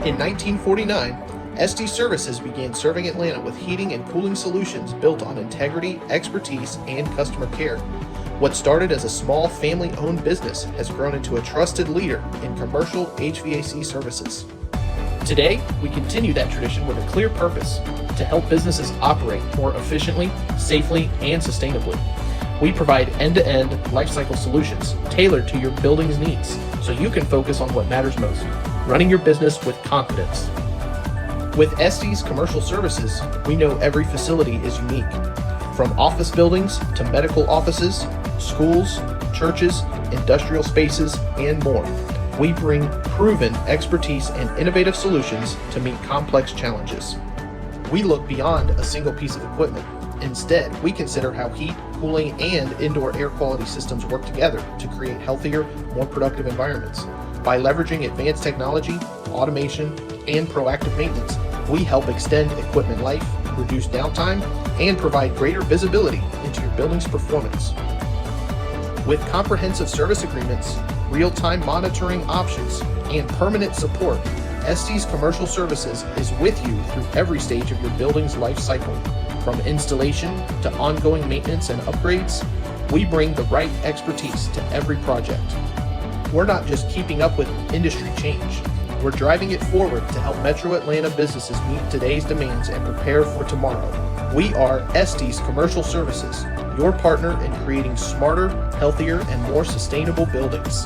In 1949, Estes Services began serving Atlanta with heating and cooling solutions built on integrity, expertise, and customer care. What started as a small family-owned business has grown into a trusted leader in commercial HVAC services. Today, we continue that tradition with a clear purpose: to help businesses operate more efficiently, safely, and sustainably. We provide end-to-end lifecycle solutions tailored to your building's needs so you can focus on what matters most: running your business with confidence. With Estes Commercial Services, we know every facility is unique. From office buildings to medical offices, schools, churches, industrial spaces, and more, we bring proven expertise and innovative solutions to meet complex challenges. We look beyond a single piece of equipment. Instead, we consider how heat, cooling, and indoor air quality systems work together to create healthier, more productive environments. By leveraging advanced technology, automation, and proactive maintenance, we help extend equipment life, reduce downtime, and provide greater visibility into your building's performance. With comprehensive service agreements, real-time monitoring options, and permanent support, Estes Commercial Services is with you through every stage of your building's life cycle. From installation to ongoing maintenance and upgrades, we bring the right expertise to every project. We're not just keeping up with industry change, we're driving it forward to help Metro Atlanta businesses meet today's demands and prepare for tomorrow. We are Estes Commercial Services, your partner in creating smarter, healthier, and more sustainable buildings.